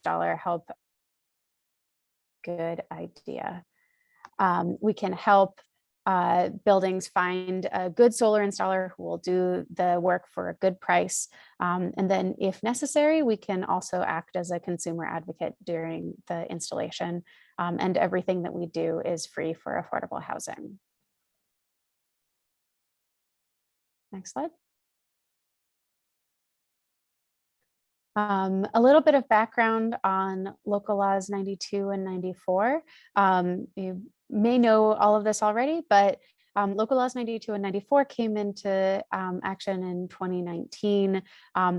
$5 help. Good idea. We can help buildings find a good solar installer who will do the work for a good price. And then if necessary, we can also act as a consumer advocate during the installation. And everything that we do is free for affordable housing. Next slide. A little bit of background on local laws 92 and 94. You may know all of this already, but local laws 92 and 94 came into action in 2019.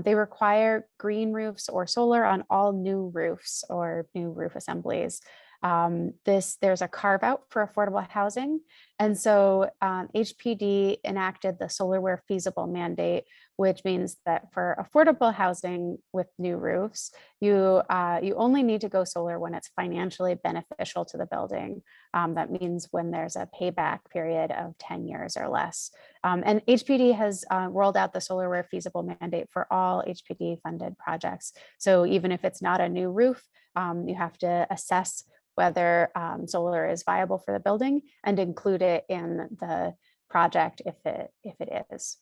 They require green roofs or solar on all new roofs or new roof assemblies. There's a carve out for affordable housing. And so HPD enacted the solar where feasible mandate, which means that for affordable housing with new roofs, you only need to go solar when it's financially beneficial to the building. That means when there's a payback period of 10 years or less. And HPD has rolled out the solar where feasible mandate for all HPD funded projects. So even if it's not a new roof, you have to assess whether solar is viable for the building and include it in the project if it is.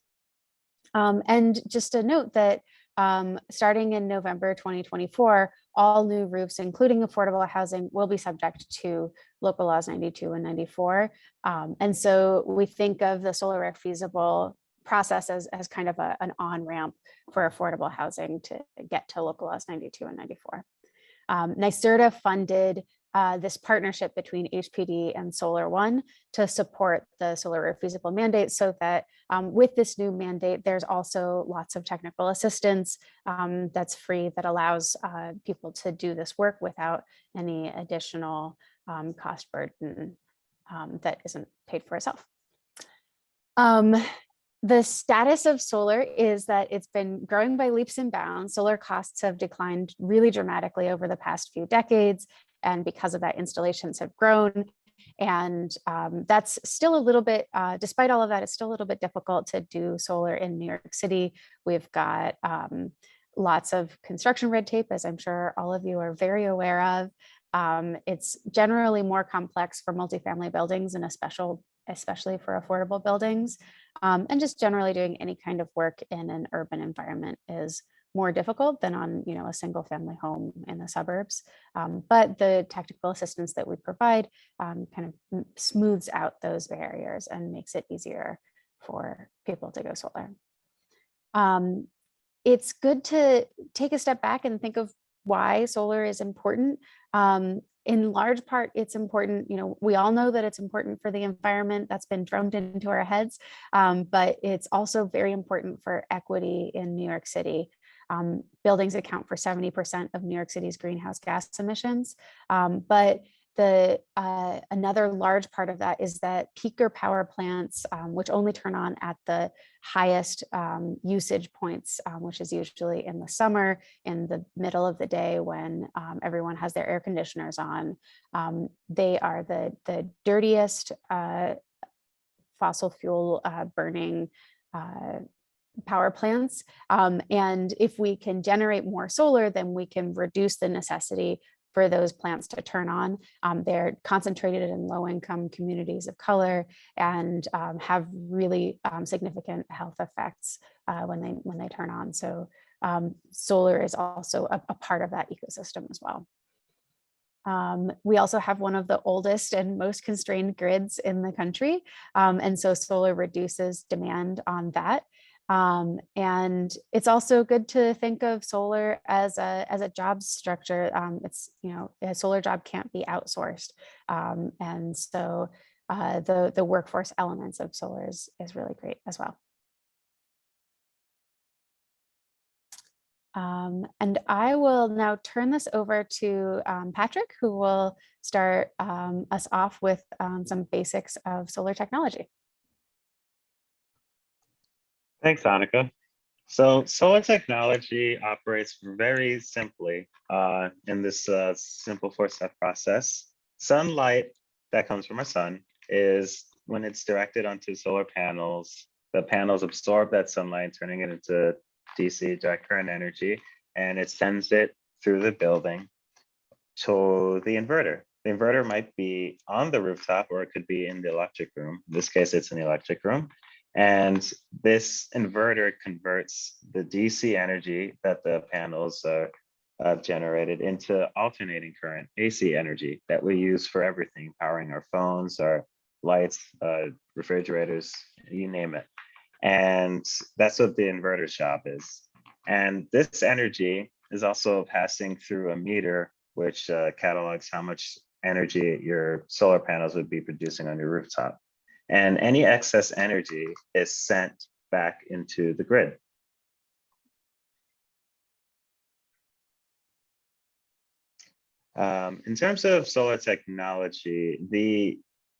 And just a note that starting in November 2024, all new roofs, including affordable housing, will be subject to local laws 92 and 94. And so we think of the solar where feasible process as kind of an on-ramp for affordable housing to get to local laws 92 and 94. NYSERDA funded this partnership between HPD and Solar One to support the solar where feasible mandate, so that with this new mandate, there's also lots of technical assistance that's free, that allows people to do this work without any additional cost burden that isn't paid for itself. The status of solar is that it's been growing by leaps and bounds. Solar costs have declined really dramatically over the past few decades. And because of that, installations have grown. And that's still a little bit, despite all of that, it's still a little bit difficult to do solar in New York City. We've got lots of construction red tape, as I'm sure all of you are very aware of. It's generally more complex for multifamily buildings, and especially for affordable buildings. And just generally doing any kind of work in an urban environment is more difficult than on a single family home in the suburbs. But the technical assistance that we provide kind of smooths out those barriers and makes it easier for people to go solar. It's good to take a step back and think of why solar is important. In large part, it's important, we all know that it's important for the environment. That's been drummed into our heads, but it's also very important for equity in New York City. Buildings account for 70% of New York City's greenhouse gas emissions, but another large part of that is that peaker power plants, which only turn on at the highest usage points, which is usually in the summer, in the middle of the day when everyone has their air conditioners on. They are the dirtiest fossil fuel burning power plants. And if we can generate more solar, then we can reduce the necessity for those plants to turn on. They're concentrated in low-income communities of color and have really significant health effects when they turn on. So solar is also a part of that ecosystem as well. We also have one of the oldest and most constrained grids in the country. And so solar reduces demand on that. And it's also good to think of solar as a job structure. It's, a solar job can't be outsourced. And so the workforce elements of solar is really great as well. And I will now turn this over to Patrick, who will start us off with some basics of solar technology. Thanks, Annika. So solar technology operates very simply in this simple four-step process. Sunlight that comes from our sun is, when it's directed onto solar panels, the panels absorb that sunlight, turning it into DC, direct current energy, and it sends it through the building to the inverter. The inverter might be on the rooftop, or it could be in the electric room. In this case, it's in the electric room. And this inverter converts the DC energy that the panels are generated into alternating current AC energy that we use for everything, powering our phones, our lights, refrigerators, you name it. And that's what the inverter's job is. And this energy is also passing through a meter, which catalogs how much energy your solar panels would be producing on your rooftop. And any excess energy is sent back into the grid. In terms of solar technology,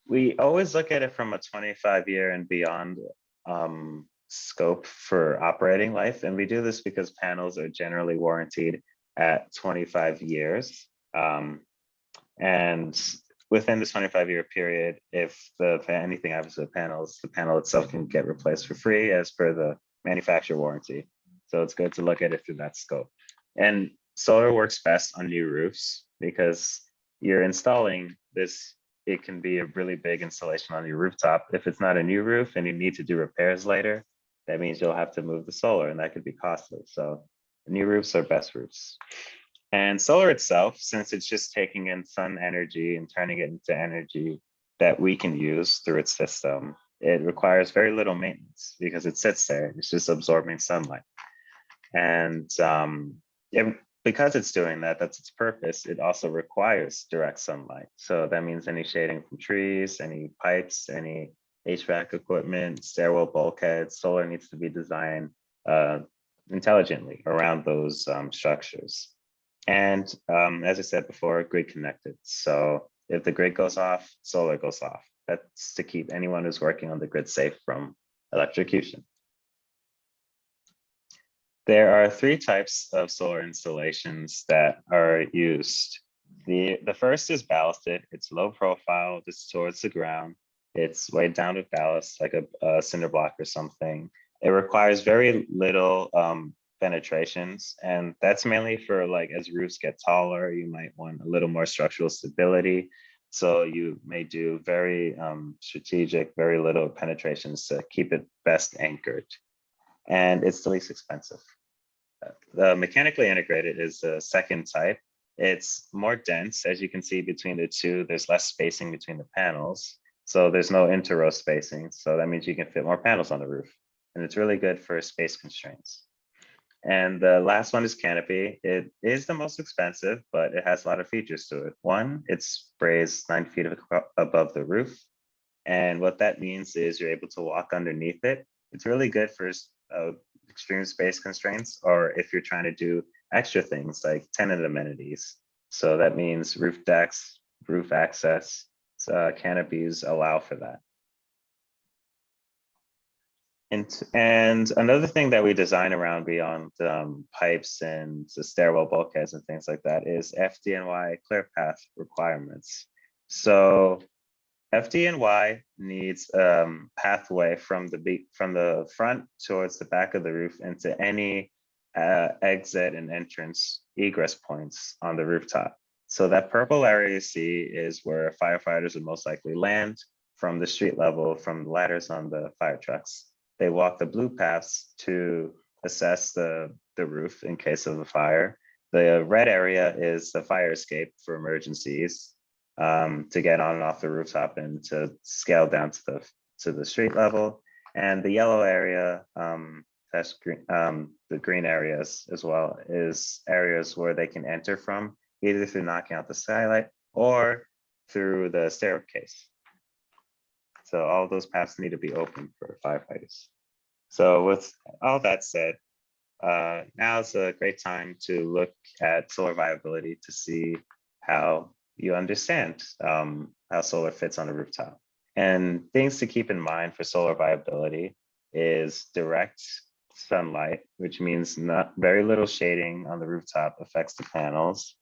we always look at it from a 25-year and beyond scope for operating life. And we do this because panels are generally warranted at 25 years. And within this 25-year period, if anything happens to the panel itself can get replaced for free as per the manufacturer warranty. So it's good to look at it through that scope. And solar works best on new roofs because you're installing this. It can be a really big installation on your rooftop. If it's not a new roof and you need to do repairs later, that means you'll have to move the solar, and that could be costly. So new roofs are best roofs. And solar itself, since it's just taking in sun energy and turning it into energy that we can use through its system, it requires very little maintenance because it sits there. It's just absorbing sunlight. And because it's doing that, that's its purpose. It also requires direct sunlight. So that means any shading from trees, any pipes, any HVAC equipment, stairwell bulkheads, solar needs to be designed intelligently around those structures. And as I said before, grid connected. So if the grid goes off, solar goes off. That's to keep anyone who's working on the grid safe from electrocution. There are 3 types of solar installations that are used. The first is ballasted. It's low profile, just towards the ground. It's weighed down with ballast, like a cinder block or something. It requires very little penetrations, and that's mainly for like as roofs get taller, you might want a little more structural stability. So you may do very strategic, very little penetrations to keep it best anchored. And it's the least expensive. The mechanically integrated is the second type. It's more dense, as you can see between the two. There's less spacing between the panels, so there's no inter-row spacing. So that means you can fit more panels on the roof, and it's really good for space constraints. And the last one is canopy. It is the most expensive, but it has a lot of features to it. One, it sprays 9 feet above the roof. And what that means is you're able to walk underneath it. It's really good for extreme space constraints, or if you're trying to do extra things like tenant amenities. So that means roof decks, roof access, canopies allow for that. And another thing that we design around beyond pipes and the stairwell bulkheads and things like that is FDNY clear path requirements. So FDNY needs pathway from the front towards the back of the roof into any exit and entrance egress points on the rooftop. So that purple area you see is where firefighters would most likely land from the street level, from the ladders on the fire trucks. They walk the blue paths to assess the roof in case of a fire. The red area is the fire escape for emergencies, to get on and off the rooftop and to scale down to the street level. And the yellow area, that's green, the green areas as well, is areas where they can enter from, either through knocking out the skylight or through the staircase. So all those paths need to be open for firefighters. So with all that said, now is a great time to look at solar viability to see how you understand how solar fits on a rooftop. And things to keep in mind for solar viability is direct sunlight, which means not very little shading on the rooftop affects the panels.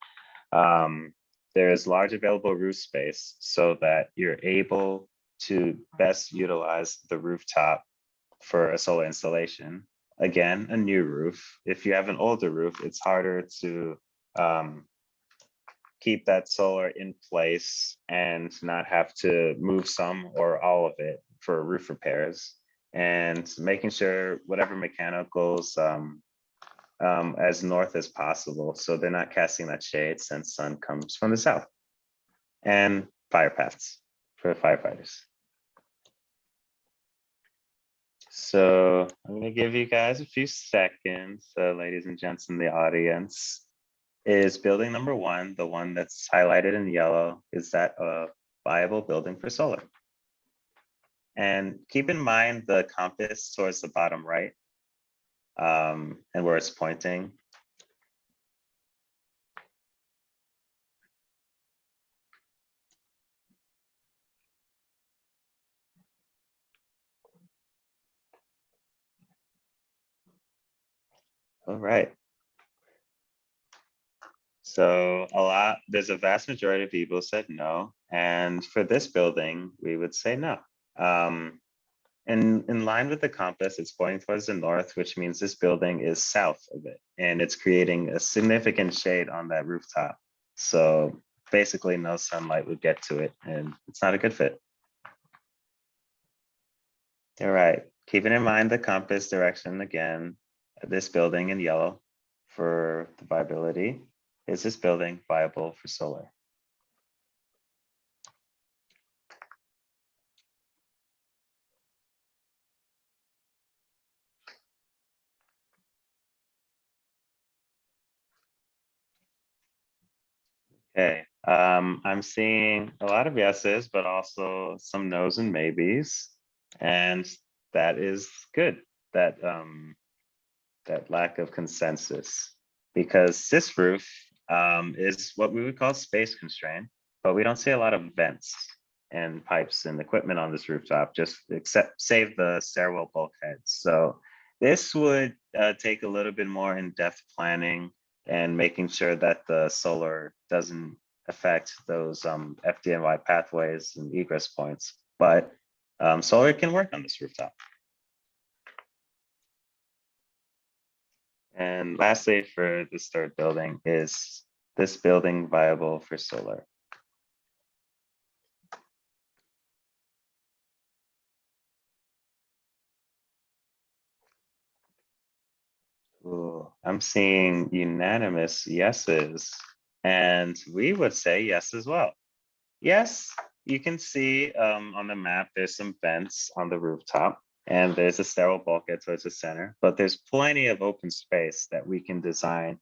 There's large available roof space so that you're able to best utilize the rooftop for a solar installation. Again, a new roof. If you have an older roof, it's harder to keep that solar in place and not have to move some or all of it for roof repairs, and making sure whatever mechanicals as north as possible, so they're not casting that shade since sun comes from the south. And fire paths for the firefighters. So I'm gonna give you guys a few seconds, ladies and gents in the audience. Is building number one, the one that's highlighted in yellow, is that a viable building for solar? And keep in mind the compass towards the bottom right, and where it's pointing. All right. So there's a vast majority of people said no. And for this building, we would say no. And in line with the compass, it's pointing towards the north, which means this building is south of it. And it's creating a significant shade on that rooftop. So basically no sunlight would get to it, and it's not a good fit. All right, keeping in mind the compass direction again, this building in yellow for the viability. Is this building viable for solar? Okay, I'm seeing a lot of yeses, but also some nos and maybes, and that is good. That that lack of consensus, because this roof is what we would call space constrained, but we don't see a lot of vents and pipes and equipment on this rooftop, just save the stairwell bulkheads. So this would take a little bit more in-depth planning and making sure that the solar doesn't affect those FDNY pathways and egress points. But solar can work on this rooftop. And lastly, for this third building, is this building viable for solar? Ooh, I'm seeing unanimous yeses, and we would say yes as well. Yes, you can see on the map, there's some vents on the rooftop, and there's a stairwell bulkhead towards the center, but there's plenty of open space that we can design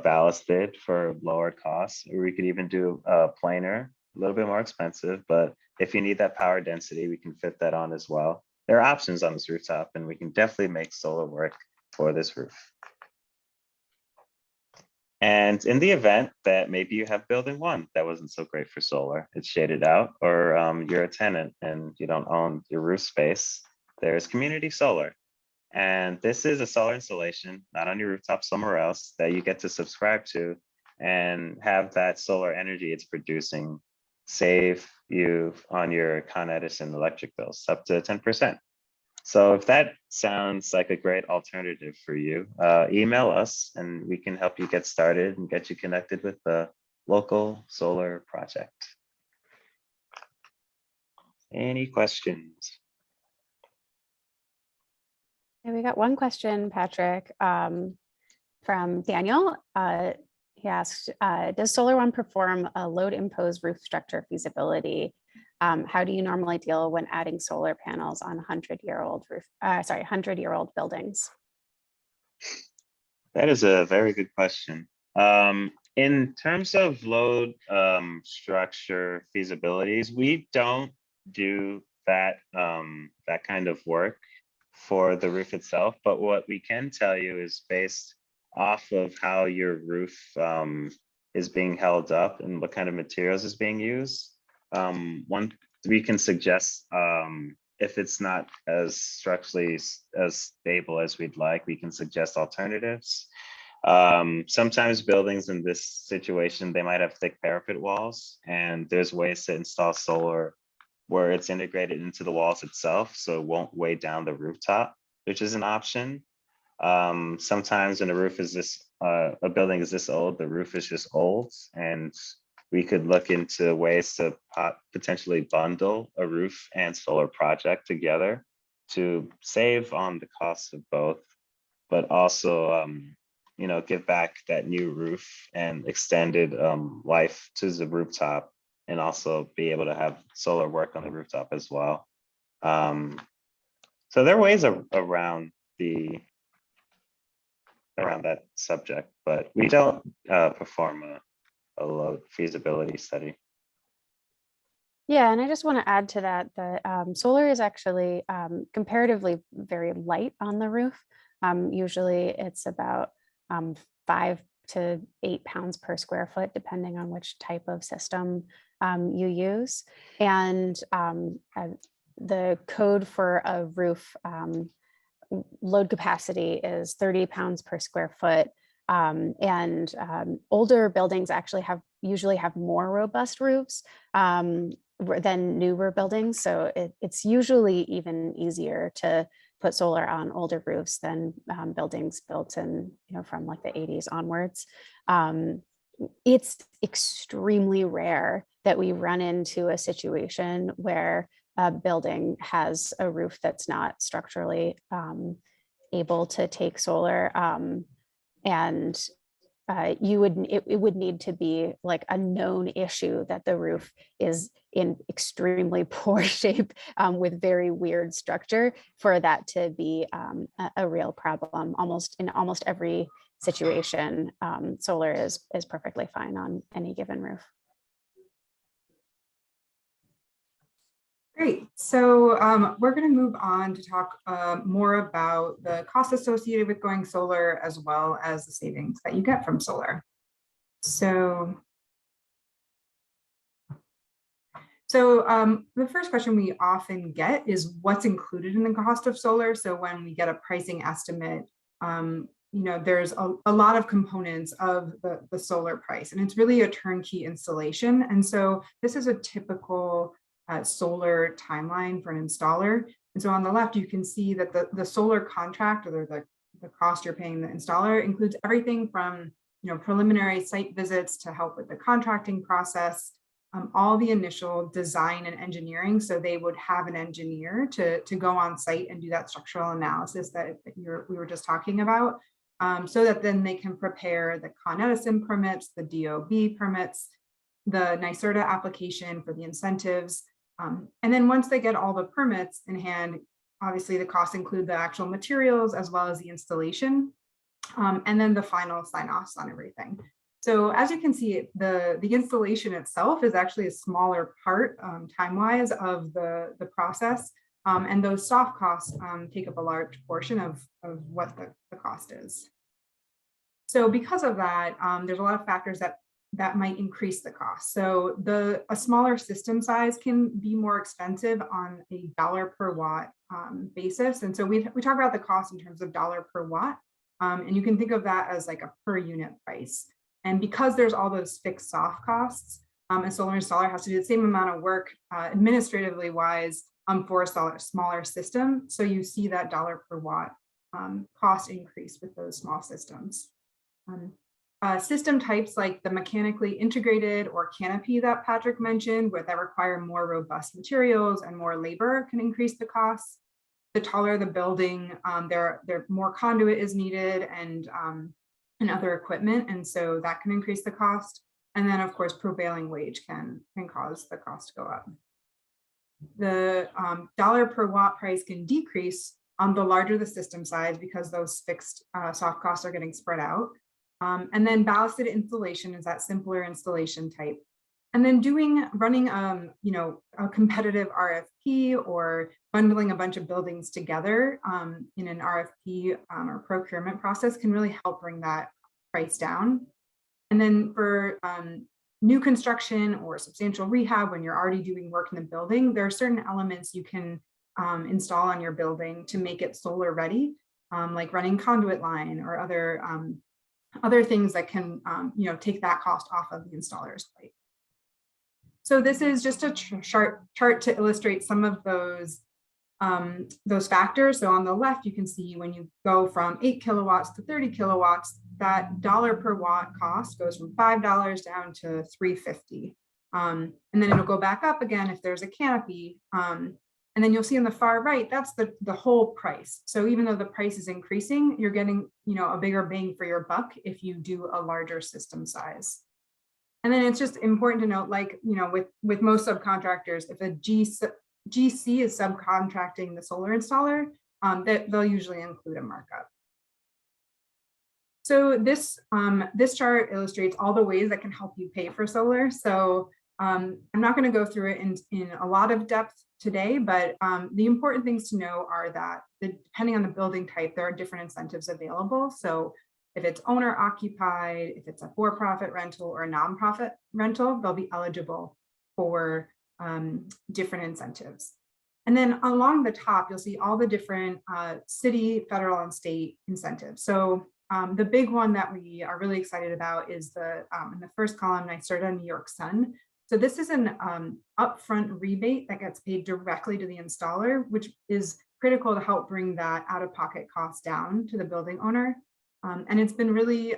ballasted for lower costs, or we could even do planar, a little bit more expensive, but if you need that power density, we can fit that on as well. There are options on this rooftop, and we can definitely make solar work for this roof. And in the event that maybe you have building one that wasn't so great for solar, it's shaded out, or you're a tenant and you don't own your roof space, there's community solar. And this is a solar installation, not on your rooftop, somewhere else, that you get to subscribe to and have that solar energy it's producing save you on your Con Edison electric bills up to 10%. So if that sounds like a great alternative for you, email us and we can help you get started and get you connected with the local solar project. Any questions? And we got one question, Patrick, from Daniel. He asked, does Solar One perform a load imposed roof structure feasibility? How do you normally deal when adding solar panels on 100-year-old buildings? That is a very good question. In terms of load structure feasibilities, we don't do that that kind of work for the roof itself, but what we can tell you is based off of how your roof is being held up and what kind of materials is being used. One, we can suggest if it's not as structurally as stable as we'd like, we can suggest alternatives. Sometimes buildings in this situation, they might have thick parapet walls, and there's ways to install solar where it's integrated into the walls itself, so it won't weigh down the rooftop, which is an option. Sometimes when a roof is this, a building is this old, the roof is just old, and we could look into ways to potentially bundle a roof and solar project together to save on the cost of both, but also, you know, give back that new roof and extended life to the rooftop, and also be able to have solar work on the rooftop as well. So there are ways around that subject, but we don't perform a load feasibility study. Yeah, and I just want to add to that that solar is actually comparatively very light on the roof. Usually it's about 5 to 8 pounds per square foot, depending on which type of system you use. And the code for a roof load capacity is 30 pounds per square foot. Older buildings actually usually have more robust roofs than newer buildings. So it's usually even easier to put solar on older roofs than buildings built in, from like the 80s onwards. It's extremely rare that we run into a situation where a building has a roof that's not structurally able to take solar. It would need to be like a known issue that the roof is in extremely poor shape with very weird structure for that to be a real problem. In almost every situation, solar is perfectly fine on any given roof. Great. So we're going to move on to talk more about the costs associated with going solar, as well as the savings that you get from solar. So the first question we often get is what's included in the cost of solar. So when we get a pricing estimate, there's a lot of components of the solar price, and it's really a turnkey installation. And so this is a typical solar timeline for an installer. And so on the left, you can see that the solar contract, or the cost you're paying the installer, includes everything from preliminary site visits to help with the contracting process, all the initial design and engineering. So they would have an engineer to go on site and do that structural analysis that we were just talking about, so that then they can prepare the Con Edison permits, the DOB permits, the NYSERDA application for the incentives. And then once they get all the permits in hand, obviously the costs include the actual materials as well as the installation, and then the final sign-offs on everything. So as you can see, the installation itself is actually a smaller part time-wise of the process, and those soft costs take up a large portion of what the cost is. So because of that, there's a lot of factors that might increase the cost. So a smaller system size can be more expensive on a dollar per watt basis. And so we talk about the cost in terms of dollar per watt, and you can think of that as like a per unit price. And because there's all those fixed soft costs, a solar installer has to do the same amount of work administratively wise for a smaller system. So you see that dollar per watt cost increase with those small systems. System types like the mechanically integrated or canopy that Patrick mentioned, that require more robust materials and more labor, can increase the costs. The taller the building, there more conduit is needed and other equipment, and so that can increase the cost. And then, of course, prevailing wage can cause the cost to go up. The dollar per watt price can decrease the larger the system size, because those fixed soft costs are getting spread out. And then ballasted installation is that simpler installation type. And then running a competitive RFP or bundling a bunch of buildings together in an RFP or procurement process can really help bring that price down. And then for new construction or substantial rehab, when you're already doing work in the building, there are certain elements you can install on your building to make it solar ready, like running conduit line or other things that can take that cost off of the installer's plate. So this is just a chart to illustrate some of those factors. So on the left, you can see when you go from 8 kilowatts to 30 kilowatts, that dollar per watt cost goes from $5 down to $3.50. And then it'll go back up again if there's a canopy. And then you'll see on the far right, that's the whole price. So even though the price is increasing, you're getting, a bigger bang for your buck if you do a larger system size. And then it's just important to note, like, with most subcontractors, if a GC is subcontracting the solar installer, that they'll usually include a markup. So this chart illustrates all the ways that can help you pay for solar. So I'm not going to go through it in a lot of depth today, but the important things to know are that depending on the building type, there are different incentives available. So if it's owner occupied, if it's a for-profit rental or a nonprofit rental, they'll be eligible for different incentives. And then along the top, you'll see all the different city, federal, and state incentives. So the big one that we are really excited about is in the first column, NYSERDA New York Sun. So this is an upfront rebate that gets paid directly to the installer, which is critical to help bring that out-of-pocket cost down to the building owner. And it's been really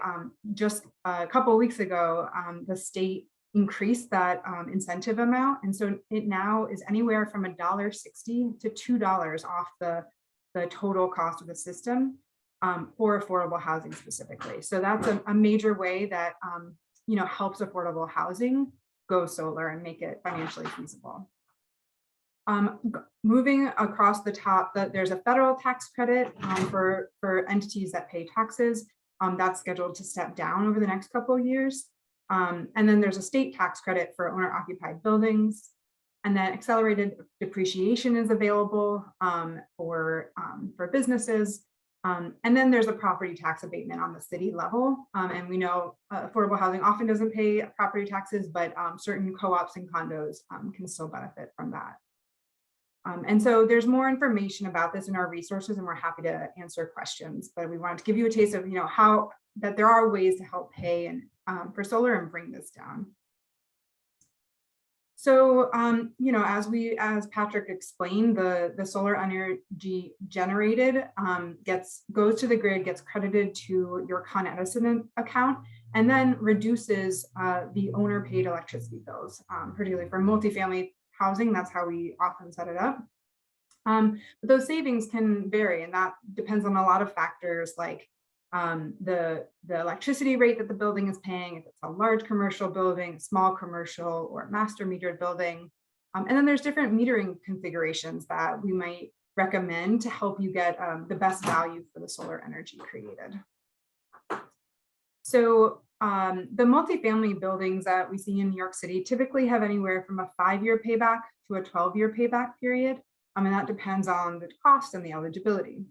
just a couple of weeks ago, the state increased that incentive amount. And so it now is anywhere from $1.60 to $2 off the total cost of the system for affordable housing specifically. So that's a major way that helps affordable housing go solar and make it financially feasible. Moving across the top, there's a federal tax credit for entities that pay taxes. That's scheduled to step down over the next couple of years. And then there's a state tax credit for owner-occupied buildings. And then accelerated depreciation is available for businesses. And then there's a property tax abatement on the city level. And we know affordable housing often doesn't pay property taxes, but certain co-ops and condos can still benefit from that. And so there's more information about this in our resources, and we're happy to answer questions, but we wanted to give you a taste of, how that there are ways to help pay and for solar and bring this down. So, as Patrick explained, the solar energy generated goes to the grid, gets credited to your Con Edison account, and then reduces the owner paid electricity bills, particularly for multifamily housing. That's how we often set it up. But those savings can vary, and that depends on a lot of factors like the electricity rate that the building is paying, if it's a large commercial building, small commercial, or master metered building. And then there's different metering configurations that we might recommend to help you get the best value for the solar energy created. So the multifamily buildings that we see in New York City typically have anywhere from a 5-year payback to a 12-year payback period. And that depends on the cost and the eligibility.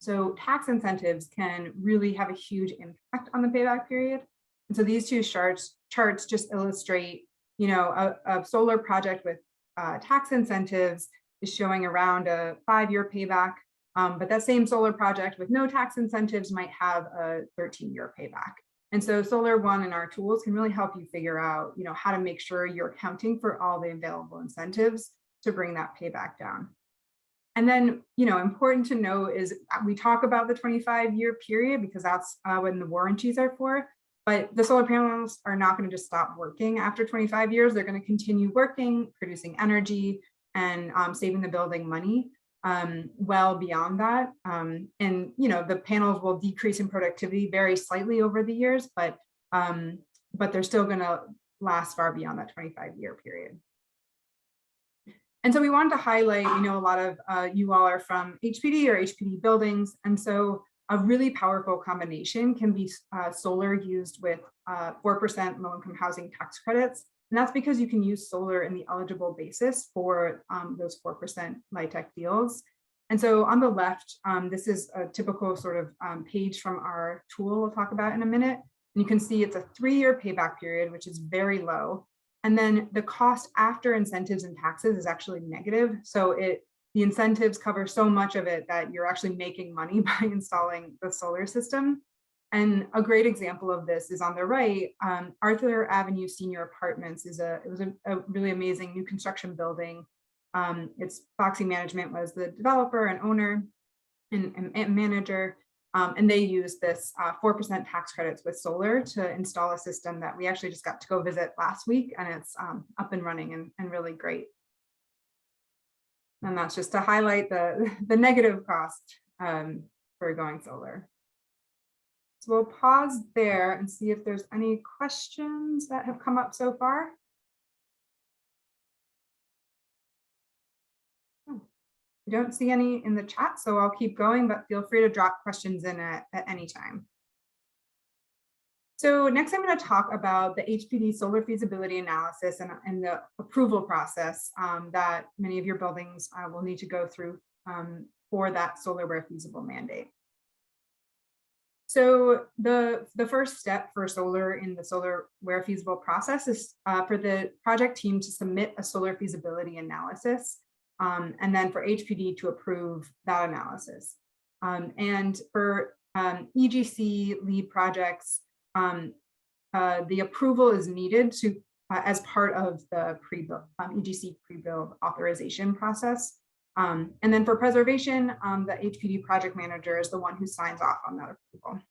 So tax incentives can really have a huge impact on the payback period. And so these two charts just illustrate, a solar project with tax incentives is showing around a 5-year payback, but that same solar project with no tax incentives might have a 13-year payback. And so Solar One and our tools can really help you figure out, how to make sure you're accounting for all the available incentives to bring that payback down. And then, important to know is we talk about the 25-year period because that's when the warranties are for, but the solar panels are not going to just stop working after 25 years. They're going to continue working, producing energy, and saving the building money well beyond that. And, the panels will decrease in productivity very slightly over the years, but they're still going to last far beyond that 25-year period. And so we wanted to highlight, a lot of you all are from HPD or HPD buildings. And so a really powerful combination can be solar used with 4% low-income housing tax credits. And that's because you can use solar in the eligible basis for those 4% LIHTC deals. And so on the left, this is a typical sort of page from our tool we'll talk about in a minute. And you can see it's a 3-year payback period, which is very low. And then the cost after incentives and taxes is actually negative. So the incentives cover so much of it that you're actually making money by installing the solar system. And a great example of this is on the right. Arthur Avenue Senior Apartments it was a really amazing new construction building. Its Foxy Management was the developer and owner and manager. And they use this 4% tax credits with solar to install a system that we actually just got to go visit last week, and it's up and running and really great. And that's just to highlight the negative cost for going solar. So we'll pause there and see if there's any questions that have come up so far. I don't see any in the chat, so I'll keep going, but feel free to drop questions in at any time. So next I'm going to talk about the HPD solar feasibility analysis and the approval process that many of your buildings will need to go through for that solar where feasible mandate. So the first step for solar in the solar where feasible process is for the project team to submit a solar feasibility analysis, and then for HPD to approve that analysis. And for EGC lead projects, the approval is needed to as part of the pre-build EGC pre-build authorization process. And then for preservation, the HPD project manager is the one who signs off on that approval.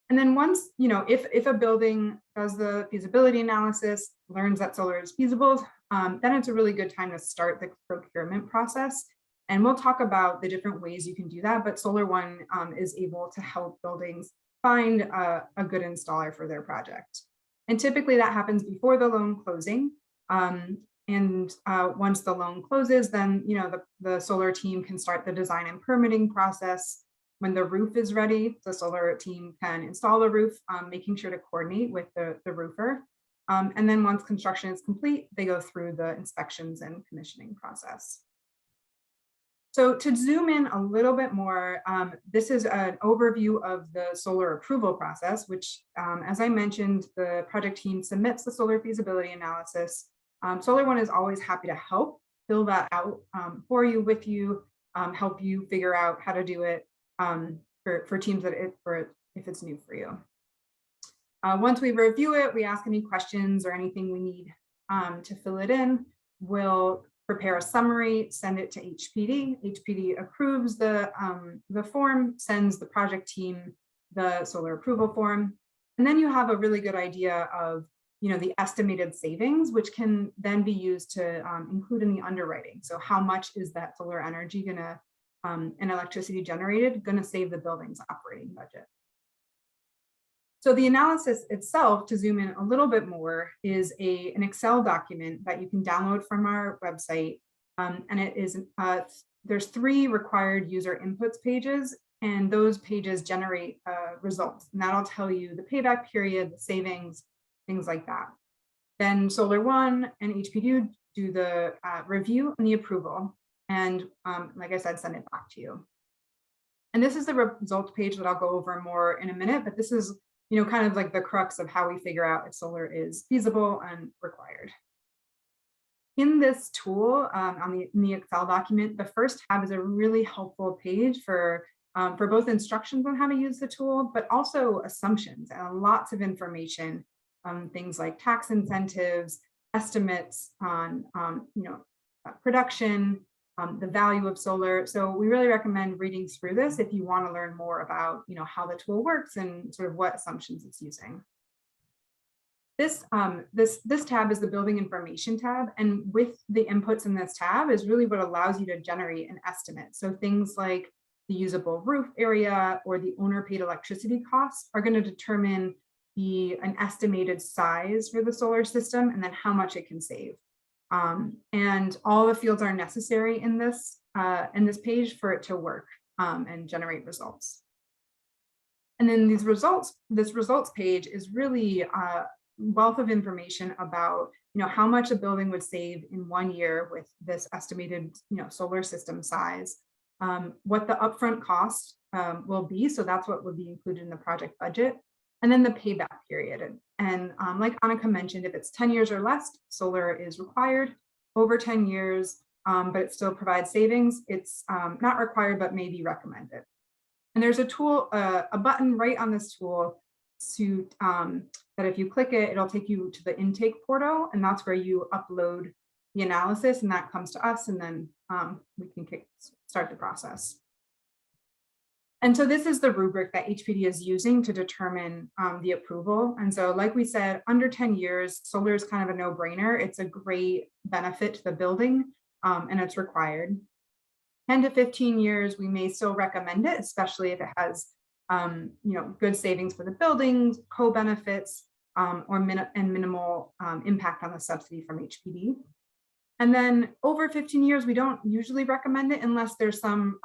And then once, if a building does the feasibility analysis, learns that solar is feasible, then it's a really good time to start the procurement process. And we'll talk about the different ways you can do that, but Solar One is able to help buildings find a good installer for their project. And typically that happens before the loan closing. Once the loan closes, then the solar team can start the design and permitting process. When the roof is ready, the solar team can install the roof, making sure to coordinate with the roofer. And then once construction is complete, they go through the inspections and commissioning process. So to zoom in a little bit more, this is an overview of the solar approval process, which, as I mentioned, the project team submits the solar feasibility analysis. Solar One is always happy to help fill that out for you, with you, help you figure out how to do it for teams that if it's new for you. Once we review it, we ask any questions or anything we need to fill it in. We'll prepare a summary, send it to HPD. HPD approves the form, sends the project team the solar approval form. And then you have a really good idea of the estimated savings, which can then be used to include in the underwriting. So how much is that solar energy gonna and electricity generated gonna save the building's operating budget? So the analysis itself, to zoom in a little bit more, is an Excel document that you can download from our website. And it is there's 3 required user inputs pages, and those pages generate results. And that'll tell you the payback period, the savings, things like that. Then Solar One and HPD do the review and the approval. And like I said, send it back to you. And this is the results page that I'll go over more in a minute, but this is kind of like the crux of how we figure out if solar is feasible and required. In this tool, in the Excel document, the first tab is a really helpful page for both instructions on how to use the tool, but also assumptions and lots of information, things like tax incentives, estimates on production, the value of solar. So we really recommend reading through this if you want to learn more about how the tool works and sort of what assumptions it's using. This tab is the building information tab, and with the inputs in this tab is really what allows you to generate an estimate. So things like the usable roof area or the owner paid electricity costs are going to determine an estimated size for the solar system and then how much it can save. And all the fields are necessary in this page for it to work and generate results. And then this results page is really a wealth of information about how much a building would save in 1 year with this estimated solar system size, what the upfront cost will be. So that's what would be included in the project budget. And then the payback period. And like Annika mentioned, if it's 10 years or less, solar is required. Over 10 years, but it still provides savings, it's not required, but may be recommended. And there's a tool, a button right on this tool that if you click it, it'll take you to the intake portal, and that's where you upload the analysis, and that comes to us, and then we can start the process. And so this is the rubric that HPD is using to determine the approval. And so like we said, under 10 years, solar is kind of a no-brainer. It's a great benefit to the building and it's required. 10 to 15 years, we may still recommend it, especially if it has good savings for the buildings, co-benefits, or minimal impact on the subsidy from HPD. And then over 15 years, we don't usually recommend it unless there's some,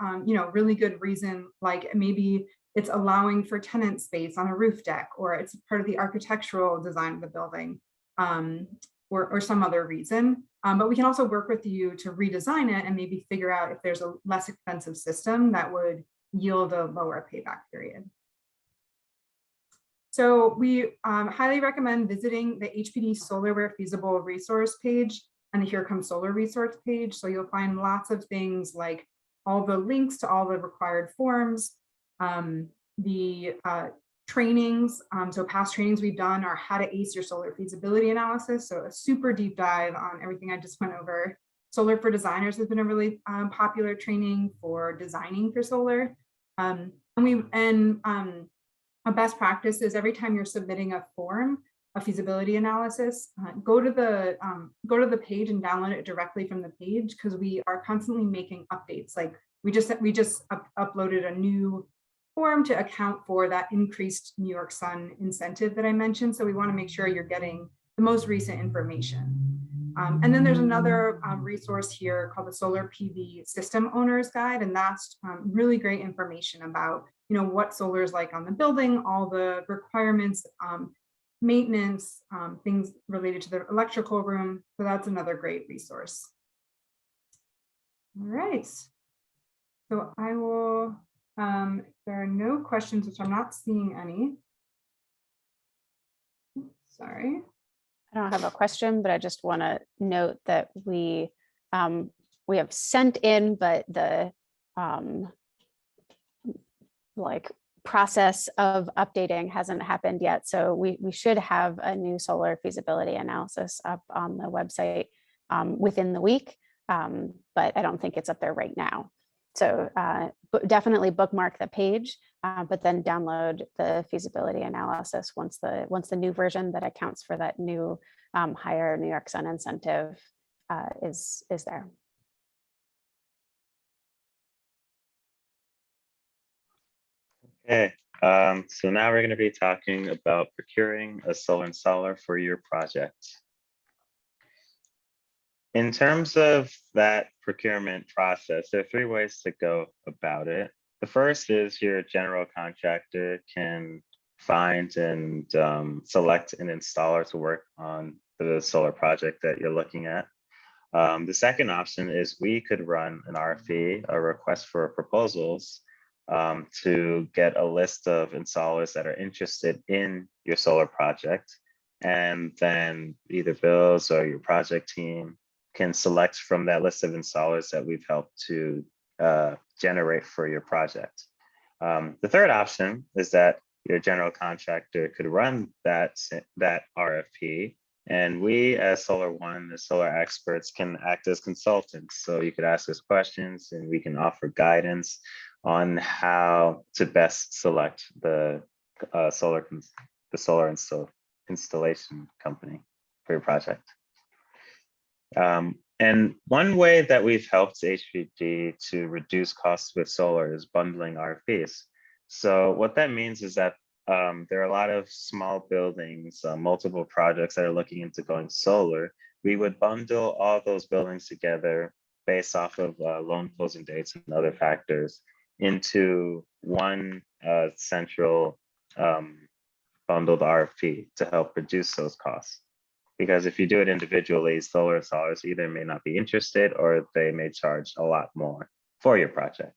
really good reason, like maybe it's allowing for tenant space on a roof deck, or it's part of the architectural design of the building, or some other reason. But we can also work with you to redesign it and maybe figure out if there's a less expensive system that would yield a lower payback period. So we highly recommend visiting the HPD Solar Where Feasible resource page and the Here Comes Solar resource page. So you'll find lots of things like all the links to all the required forms, the trainings. So past trainings we've done are how to ace your solar feasibility analysis. So a super deep dive on everything I just went over. Solar for Designers has been a really popular training for designing for solar. A best practice is every time you're submitting a form, a feasibility analysis, go to the page and download it directly from the page, because we are constantly making updates. Like we just uploaded a new form to account for that increased New York Sun incentive that I mentioned. So we want to make sure you're getting the most recent information. And then there's another resource here called the Solar PV System Owner's Guide, and that's really great information about what solar is like on the building, all the requirements, maintenance, things related to the electrical room. So that's another great resource. All right. So I will, if there are no questions, which I'm not seeing any. Sorry. I don't have a question, but I just want to note that we have sent in, but the process of updating hasn't happened yet. So we should have a new solar feasibility analysis up on the website within the week, but I don't think it's up there right now. So definitely bookmark the page, but then download the feasibility analysis once the new version that accounts for that new higher New York Sun incentive is there. Okay, so now we're going to be talking about procuring a solar installer for your project. In terms of that procurement process, there are 3 ways to go about it. The first is your general contractor can find and select an installer to work on the solar project that you're looking at. The second option is we could run an RFP, a request for proposals, to get a list of installers that are interested in your solar project. And then either Bill's or your project team can select from that list of installers that we've helped to generate for your project. The third option is that your general contractor could run that RFP, and we as Solar One, the solar experts, can act as consultants. So you could ask us questions and we can offer guidance on how to best select the solar installation company for your project. And one way that we've helped HPD to reduce costs with solar is bundling RFPs. So what that means is that there are a lot of small buildings, multiple projects that are looking into going solar. We would bundle all those buildings together based off of loan closing dates and other factors into one central bundled RFP to help reduce those costs. Because if you do it individually, solar installers either may not be interested or they may charge a lot more for your project.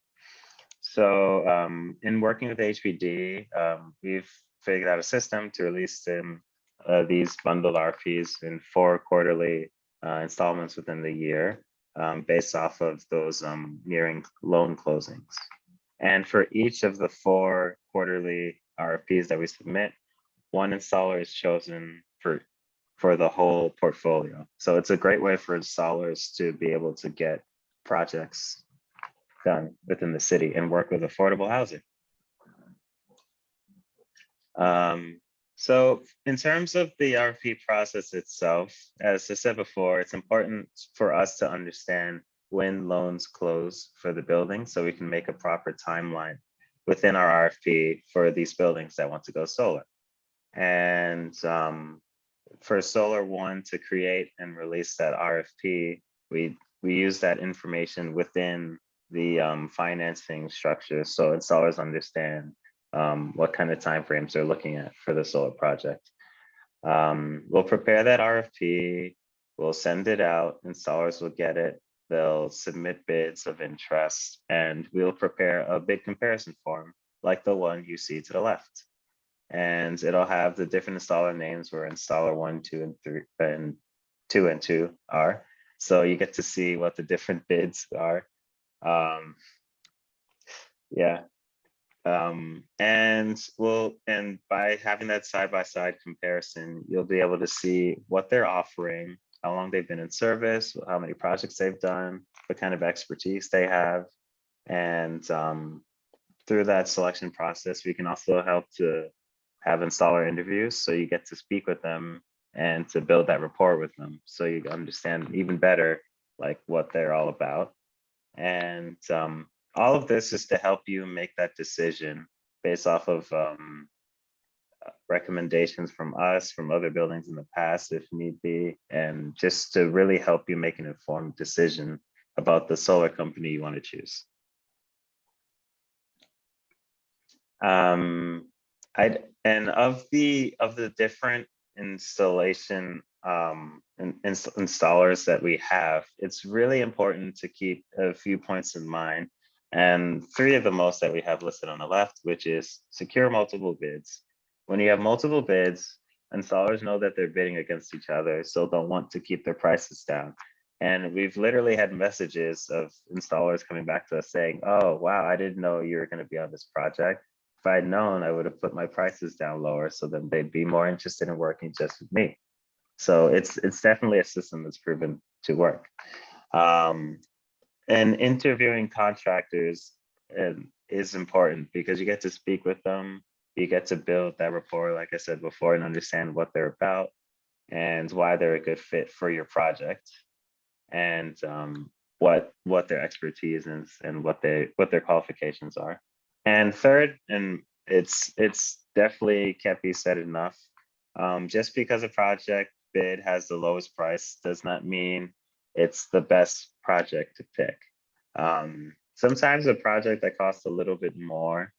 So in working with HPD, we've figured out a system to release these bundled RFPs in 4 quarterly installments within the year, based off of those nearing loan closings. And for each of the 4 quarterly RFPs that we submit, one installer is chosen for the whole portfolio. So it's a great way for installers to be able to get projects done within the city and work with affordable housing. So in terms of the RFP process itself, as I said before, it's important for us to understand when loans close for the building so we can make a proper timeline within our RFP for these buildings that want to go solar. And for Solar One to create and release that RFP, we use that information within the financing structure so installers understand what kind of timeframes they're looking at for the solar project. We'll prepare that RFP, we'll send it out, installers will get it, they'll submit bids of interest, and we'll prepare a bid comparison form like the one you see to the left. And it'll have the different installer names where installer 1, 2, and 3, and 2 and 2 are. So you get to see what the different bids are. Yeah. And by having that side-by-side comparison, you'll be able to see what they're offering, how long they've been in service, how many projects they've done, what kind of expertise they have. And through that selection process, we can also help to have installer interviews. So you get to speak with them and to build that rapport with them. So you understand even better, like what they're all about. And all of this is to help you make that decision based off of recommendations from us, from other buildings in the past, if need be, and just to really help you make an informed decision about the solar company you want to choose. And of the different installation installers that we have, it's really important to keep a few points in mind. And 3 of the most that we have listed on the left, which is secure multiple bids. When you have multiple bids, installers know that they're bidding against each other, so they'll want to keep their prices down. And we've literally had messages of installers coming back to us saying, oh, wow, I didn't know you were going to be on this project. If I'd known, I would have put my prices down lower so then they'd be more interested in working just with me. So it's definitely a system that's proven to work. And interviewing contractors is important because you get to speak with them, you get to build that rapport, like I said before, and understand what they're about and why they're a good fit for your project, and what their expertise is and what their qualifications are. And third, and it's definitely can't be said enough, just because a project bid has the lowest price does not mean it's the best project to pick. Sometimes a project that costs a little bit more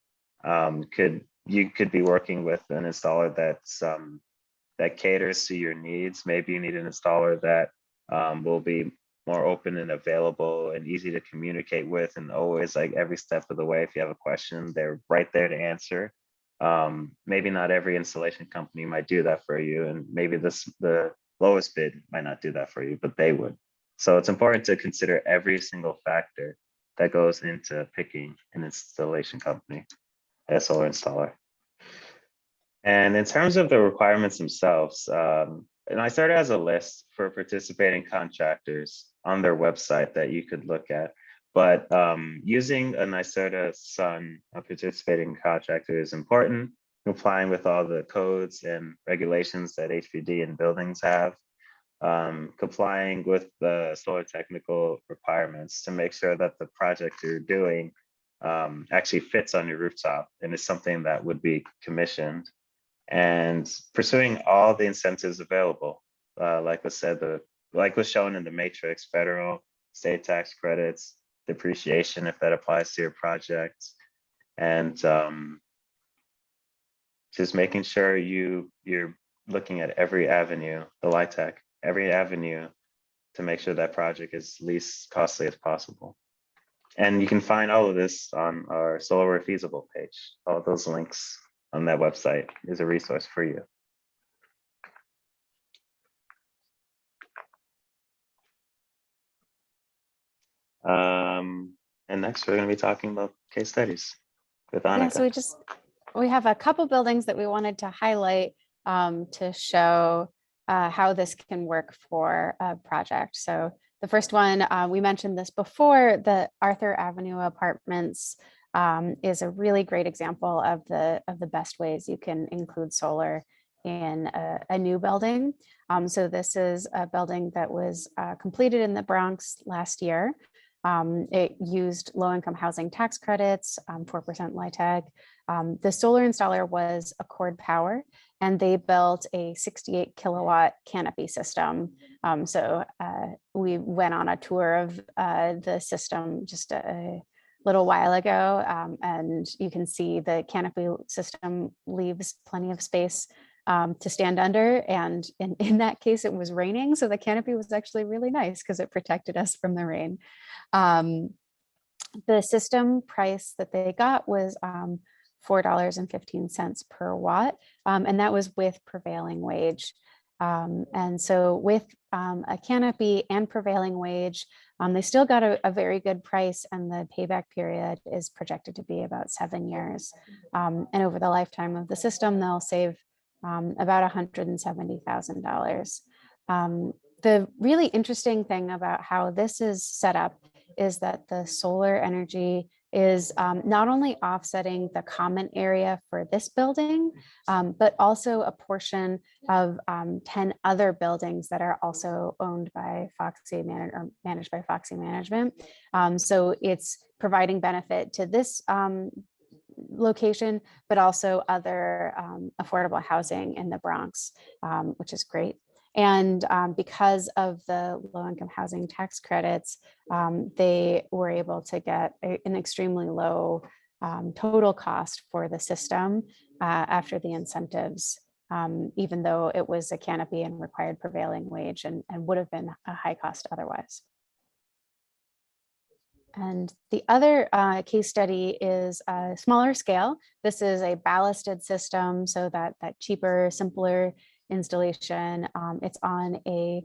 you could be working with an installer that's that caters to your needs. Maybe you need an installer that will be more open and available and easy to communicate with, and always, like, every step of the way, if you have a question, they're right there to answer. Maybe not every installation company might do that for you, and maybe the lowest bid might not do that for you, but they would. So it's important to consider every single factor that goes into picking an installation company, a solar installer. And in terms of the requirements themselves, and I started as a list for participating contractors on their website that you could look at. But using a NYSERDA SUN, a participating contractor, is important. Complying with all the codes and regulations that HPD and buildings have. Complying with the solar technical requirements to make sure that the project you're doing actually fits on your rooftop and is something that would be commissioned. And pursuing all the incentives available, like was shown in the matrix: federal, state tax credits, depreciation if that applies to your project, and just making sure you're looking at every avenue, the LIHTC, every avenue, to make sure that project is least costly as possible. And you can find all of this on our Solar Where Feasible page. All of those links on that website is a resource for you. And next, we're going to be talking about case studies with Annika. Yeah, so we have a couple buildings that we wanted to highlight to show how this can work for a project. So the first one, we mentioned this before, the Arthur Avenue Apartments is a really great example of the best ways you can include solar in a new building. So this is a building that was completed in the Bronx last year. It used low-income housing tax credits, 4% LIHTC. The solar installer was Accord Power, and they built a 68 kilowatt canopy system. So we went on a tour of the system just a little while ago, and you can see the canopy system leaves plenty of space to stand under. And in that case, it was raining. So the canopy was actually really nice because it protected us from the rain. The system price that they got was $4.15 per watt. And that was with prevailing wage. And so with a canopy and prevailing wage, they still got a very good price, and the payback period is projected to be about 7 years. And over the lifetime of the system, they'll save about $170,000. The really interesting thing about how this is set up is that the solar energy is not only offsetting the common area for this building, but also a portion of 10 other buildings that are also owned by Foxy or managed by Foxy Management. So it's providing benefit to this location, but also other affordable housing in the Bronx, which is great. And because of the low-income housing tax credits, they were able to get an extremely low total cost for the system after the incentives, even though it was a canopy and required prevailing wage and would have been a high cost otherwise. And the other case study is a smaller scale. This is a ballasted system, so that cheaper, simpler installation. It's on a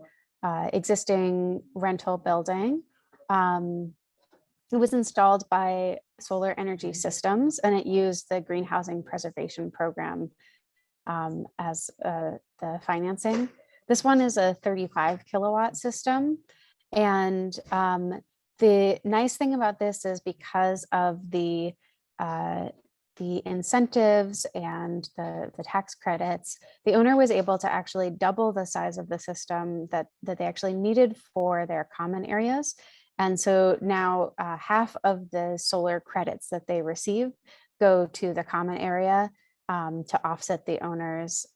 existing rental building. It was installed by Solar Energy Systems, and it used the Green Housing Preservation Program as the financing. This one is a 35 kilowatt system. And the nice thing about this is because of the incentives and the tax credits, the owner was able to actually double the size of the system that they actually needed for their common areas. And so now half of the solar credits that they receive go to the common area to offset the owner's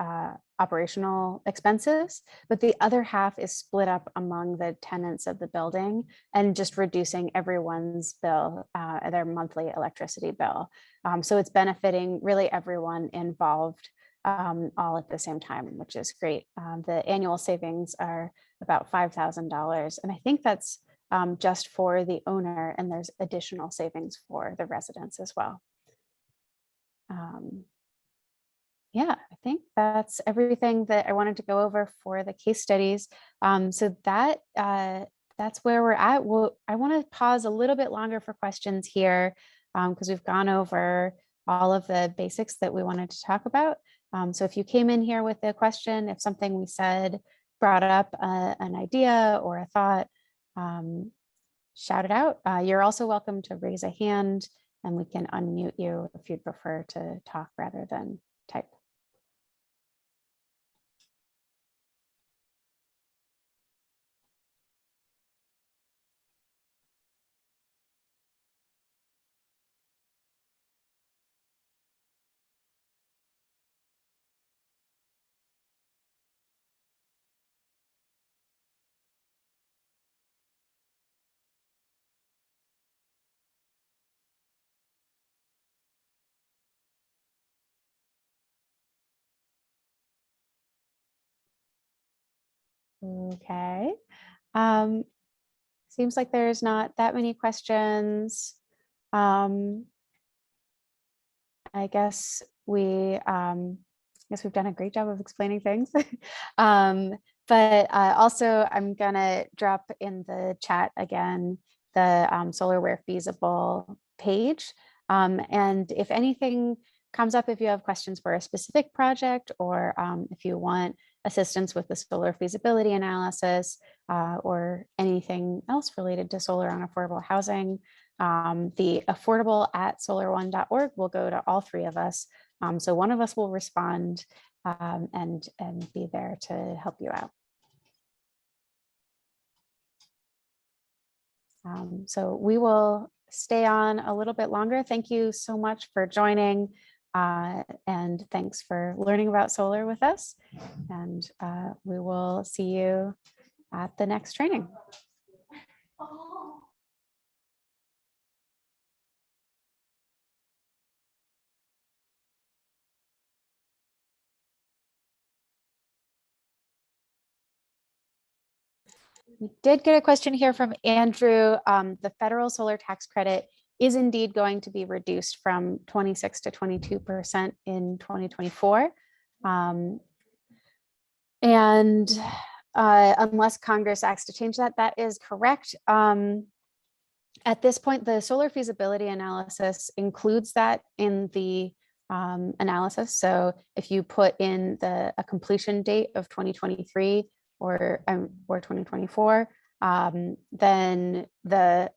operational expenses, but the other half is split up among the tenants of the building and just reducing everyone's bill, their monthly electricity bill. So it's benefiting really everyone involved all at the same time, which is great. The annual savings are about $5,000, and I think that's just for the owner, and there's additional savings for the residents as well. Yeah, I think that's everything that I wanted to go over for the case studies. So that's where we're at. Well, I want to pause a little bit longer for questions here because we've gone over all of the basics that we wanted to talk about. So if you came in here with a question, if something we said brought up an idea or a thought, shout it out. You're also welcome to raise a hand, and we can unmute you if you'd prefer to talk rather than type. Okay. Seems like there's not that many questions. I guess we've done a great job of explaining things. But also I'm gonna drop in the chat again the solar where feasible page. And if anything comes up, if you have questions for a specific project, or if you want assistance with the solar feasibility analysis or anything else related to solar on affordable housing, The affordable@solarone.org will go to all three of us. So one of us will respond and be there to help you out. So we will stay on a little bit longer. Thank you so much for joining, and thanks for learning about solar with us. And we will see you at the next training. We did get a question here from Andrew. The federal solar tax credit is indeed going to be reduced from 26 to 22% in 2024. And unless Congress acts to change that, that is correct. At this point, the solar feasibility analysis includes that in the analysis. So if you put in a completion date of 2023 or 2024, then the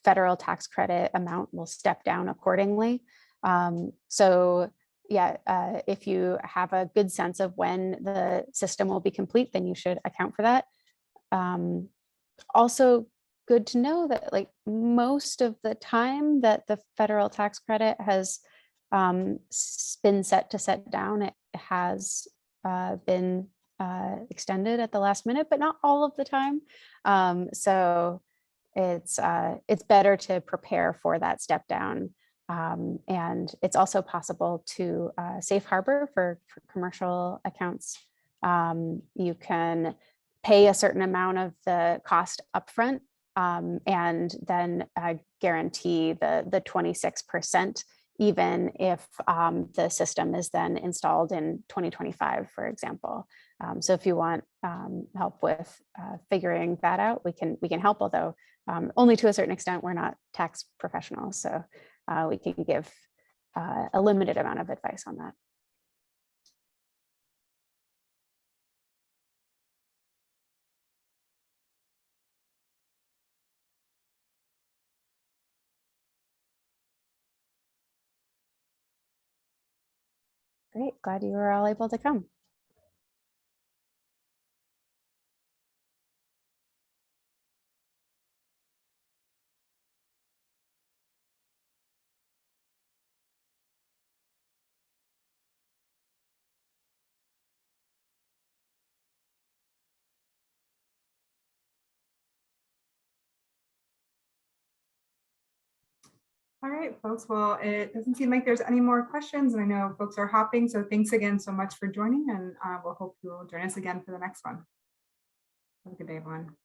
federal tax credit amount will step down accordingly. So yeah, if you have a good sense of when the system will be complete, then you should account for that. Also good to know that like most of the time that the federal tax credit has been set to set down, it has been extended at the last minute, but not all of the time. So it's better to prepare for that step down. And it's also possible to safe harbor for commercial accounts. You can pay a certain amount of the cost upfront and then guarantee the 26%, even if the system is then installed in 2025, for example. So if you want help with figuring that out, we can help, although only to a certain extent. We're not tax professionals, so we can give a limited amount of advice on that. Great, glad you were all able to come. All right, folks. Well, it doesn't seem like there's any more questions, and I know folks are hopping. So thanks again so much for joining, and we'll hope you will join us again for the next one. Have a good day, everyone.